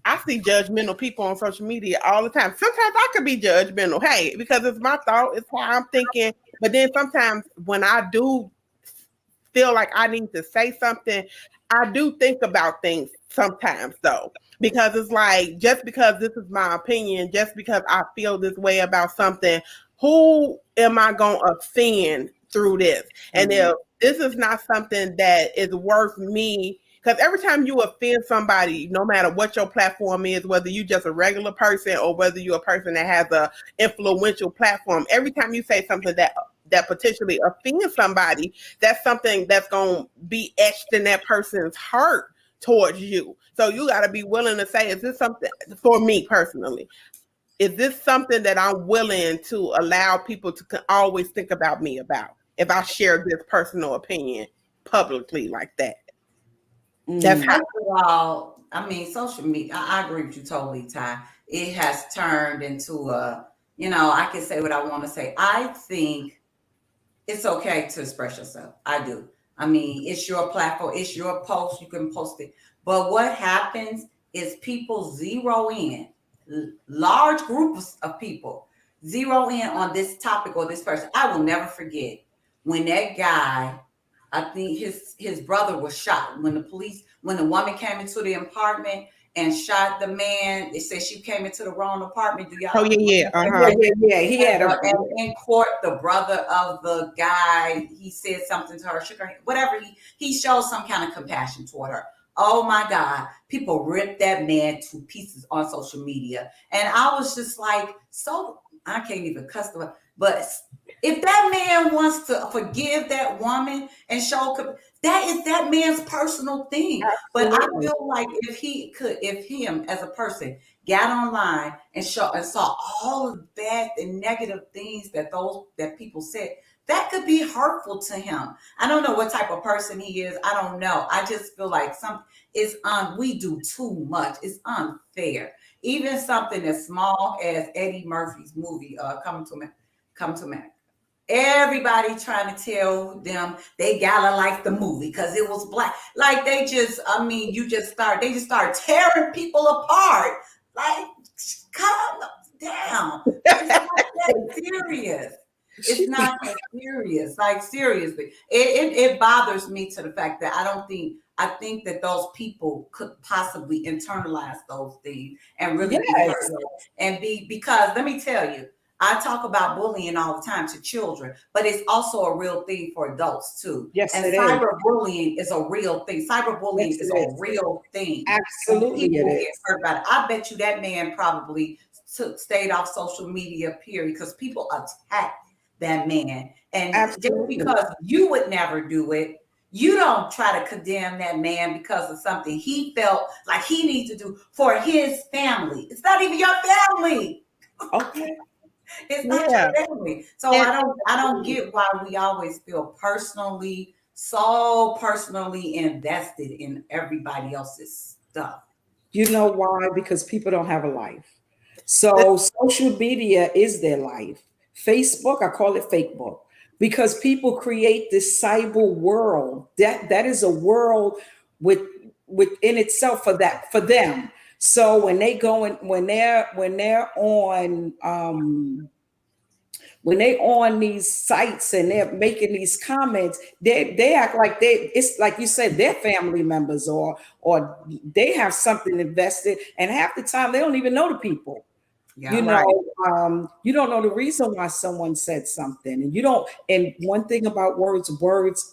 I see judgmental people on social media all the time. Sometimes I could be judgmental, hey, because it's my thought, it's how I'm thinking. But then sometimes when I do feel like I need to say something, I do think about things sometimes though. Because it's like, just because this is my opinion, just because I feel this way about something, who am I going to offend through this? And if this is not something that is worth me, because every time you offend somebody, no matter what your platform is, whether you just a regular person or whether you're a person that has a influential platform, every time you say something that potentially offends somebody, that's something that's going to be etched in that person's heart towards you. So you got to be willing to say, is this something, for me personally, is this something that I'm willing to allow people to always think about me about if I share this personal opinion publicly like that? That's how. First of all, I mean, social media, I agree with you totally, Ty. It has turned into I can say what I want to say. I think it's okay to express yourself. I do. I mean, it's your platform, it's your post, you can post it. But what happens is people zero in, large groups of people zero in on this topic or this person. I will never forget when that guy, I think his brother was shot when the woman came into the apartment and shot the man. They said she came into the wrong apartment. Do y'all? Oh yeah. Yeah. He had and in court, the brother of the guy, he said something to her, shook her hand, whatever. He showed some kind of compassion toward her. Oh my God, people ripped that man to pieces on social media, and I was just like, so I can't even cuss the. But if that man wants to forgive that woman and show, that is that man's personal thing. Absolutely. But I feel like if him as a person got online and saw all of the bad and negative things that people said, that could be hurtful to him. I don't know what type of person he is. I don't know. I just feel like we do too much. It's unfair. Even something as small as Eddie Murphy's movie, Come to America. Everybody trying to tell them they gotta like the movie because it was black. Like they just start tearing people apart. Like, calm down. It's not that serious. It's not that serious. Like, seriously. It bothers me to the fact that I think that those people could possibly internalize those things and really be hurt. And because let me tell you, I talk about bullying all the time to children, but it's also a real thing for adults too. Yes, and cyberbullying is a real thing. Cyberbullying is a real thing. Absolutely, people get hurt about it. I bet you that man probably stayed off social media, period, because people attacked that man. And Absolutely. Just because you would never do it, you don't try to condemn that man because of something he felt like he needs to do for his family. It's not even your family. Okay. It's not your family. So I don't get why we always feel so personally invested in everybody else's stuff. You know why? Because people don't have a life. So social media is their life. Facebook, I call it fake book, because people create this cyber world. That is a world within itself for them. So when they go in, when they're on these sites and they're making these comments, they act like it's like you said, they're family members or they have something invested, and half the time they don't even know the people. Yeah, you know, you don't know the reason why someone said something, and you don't. And one thing about words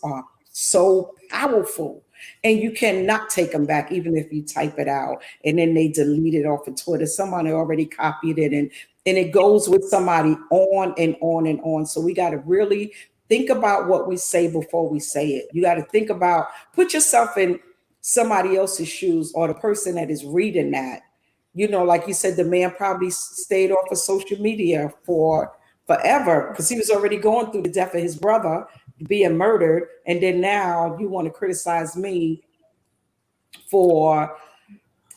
are so powerful, and you cannot take them back, even if you type it out and then they delete it off of Twitter. Somebody already copied it, and it goes with somebody on and on and on. So we got to really think about what we say before we say it. You got to think about, put yourself in somebody else's shoes, or the person that is reading that. You know, like you said, the man probably stayed off of social media for forever because he was already going through the death of his brother being murdered. And then now you want to criticize me for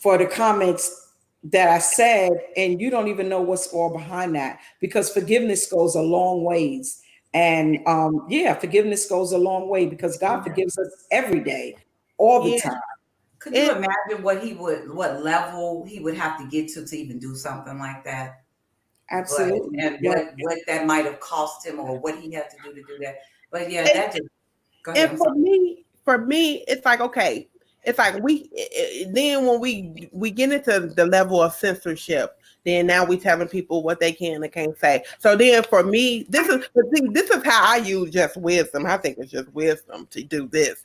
the comments that I said, and you don't even know what's all behind that, because forgiveness goes a long ways. And yeah, forgiveness goes a long way because God forgives us every day, all the Yeah. time. Could you imagine what level he would have to get to even do something like that? Absolutely. And Yeah. what that might have cost him, or what he had to do to do that. But yeah, And, that just go ahead. and for me, it's like, okay, it's like then when we get into the level of censorship, then now we telling people what they can and can't say. So then for me, this is how I use just wisdom. I think it's just wisdom to do this.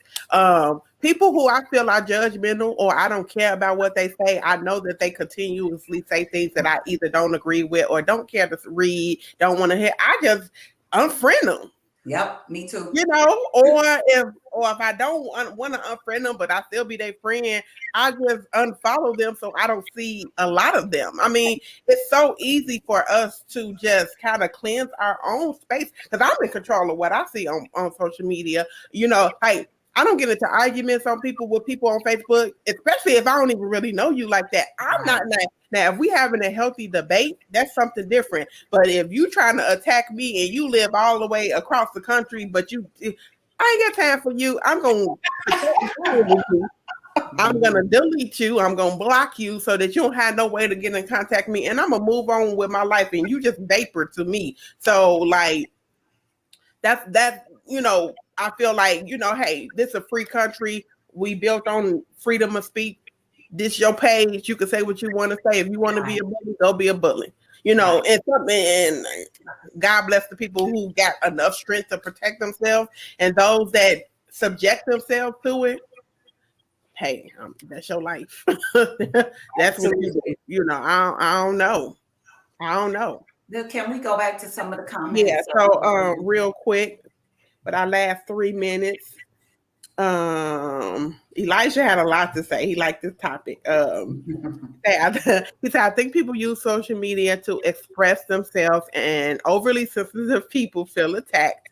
People who I feel are judgmental or I don't care about what they say, I know that they continuously say things that I either don't agree with or don't care to read, don't want to hear. I just unfriend them. Yep, me too. You know, or if I don't want to unfriend them, but I still be their friend, I just unfollow them so I don't see a lot of them. I mean, it's so easy for us to just kind of cleanse our own space because I'm in control of what I see on social media. You know, like I don't get into arguments with people on Facebook, especially if I don't even really know you like that. I'm not like, now, if we having a healthy debate, that's something different. But if you trying to attack me and you live all the way across the country, but I ain't got time for you. I'm gonna delete you. I'm gonna block you so that you don't have no way to get in contact me, and I'm gonna move on with my life. And you just vapor to me. So like that's you know, I feel like, you know, hey, this is a free country. We built on freedom of speech. This your page. You can say what you want to say. If you want to be a bully, go be a bully. You know, and God bless the people who got enough strength to protect themselves, and those that subject themselves to it. Hey, that's your life. That's what you know. I don't know. I don't know. Can we go back to some of the comments? Yeah. So, real quick, but our last 3 minutes. Elijah had a lot to say. He liked this topic. He said, I think people use social media to express themselves, and overly sensitive people feel attacked.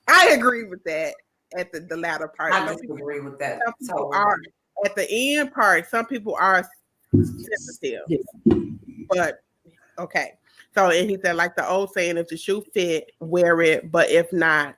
I agree with that at the latter part. I disagree with that. Some people are at the end part. Some people are sensitive, but okay. So, and he said, like the old saying, if the shoe fit, wear it. But if not,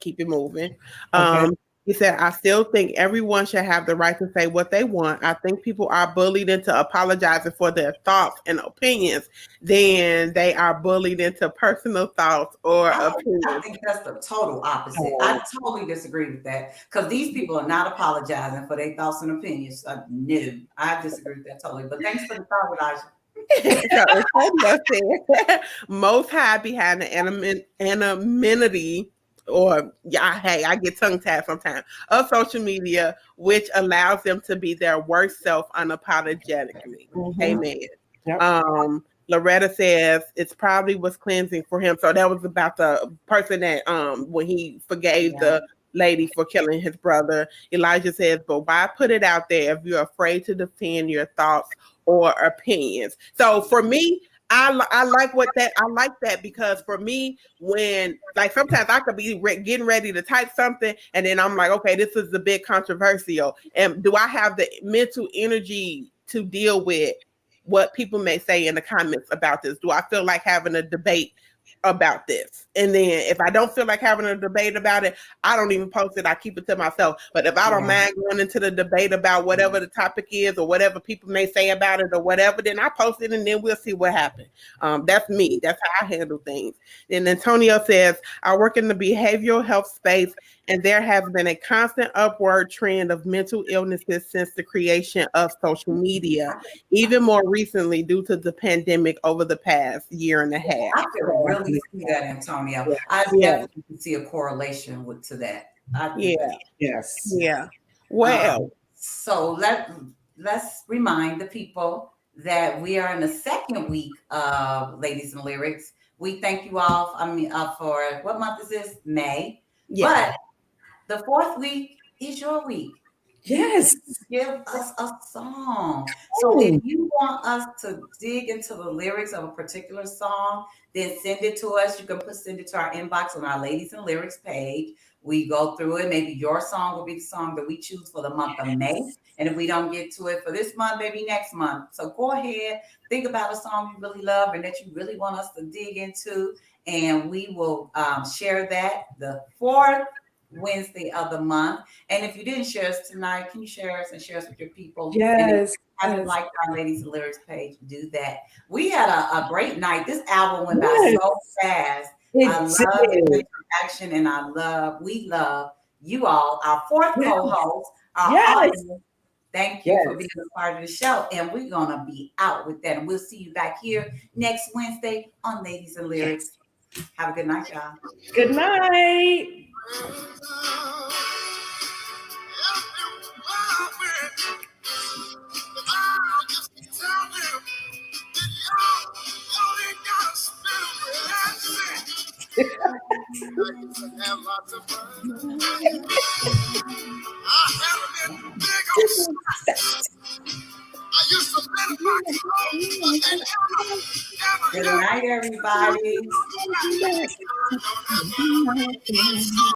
keep it moving. Okay. He said, I still think everyone should have the right to say what they want. I think people are bullied into apologizing for their thoughts and opinions. Then they are bullied into personal thoughts or opinions. I think that's the total opposite. I totally disagree with that because these people are not apologizing for their thoughts and opinions. No, I disagree with that totally. But thanks for the thought, Elijah. So most high behind the anonymity, or hey, I get tongue tied sometimes, of social media, which allows them to be their worst self unapologetically. Mm-hmm. Amen. Yep. Loretta says it's probably was cleansing for him. So that was about the person that when he forgave the lady for killing his brother. Elijah says, but why put it out there if you're afraid to defend your thoughts or opinions? So for me, I like that because for me, when like sometimes I could be getting ready to type something and then I'm like, okay, this is a bit controversial. And do I have the mental energy to deal with what people may say in the comments about this? Do I feel like having a debate about this? And then if I don't feel like having a debate about it, I don't even post it. I keep it to myself. But if I don't mind going into the debate about whatever the topic is or whatever people may say about it or whatever, then I post it and then we'll see what happens. That's me. That's how I handle things. And Antonio says, I work in the behavioral health space, and there has been a constant upward trend of mental illnesses since the creation of social media, even more recently due to the pandemic over the past year and a half. I can really see that, Antonio. Yeah. I definitely can see a correlation to that. Yes. Yeah. Well, so let's remind the people that we are in the second week of Ladies and Lyrics. We thank you all. For what month is this? May. Yeah. But the fourth week is your week. Yes. Give us a song. So if you want us to dig into the lyrics of a particular song, then send it to us. You can send it to our inbox on our Ladies and Lyrics page. We go through it. Maybe your song will be the song that we choose for the month of May. And if we don't get to it for this month, maybe next month. So go ahead, think about a song you really love and that you really want us to dig into. And we will share that the fourth Wednesday of the month. And if you didn't share us tonight, can you share us and share us with your people? Yes. And if you haven't liked our Ladies and Lyrics page, do that. We had a great night. This album went by so fast. I love the interaction, and we love you all, our fourth co-host, our audience. Thank you for being a part of the show. And we're going to be out with that. And we'll see you back here next Wednesday on Ladies and Lyrics. Have a good night, y'all. Good night. Good night, everybody.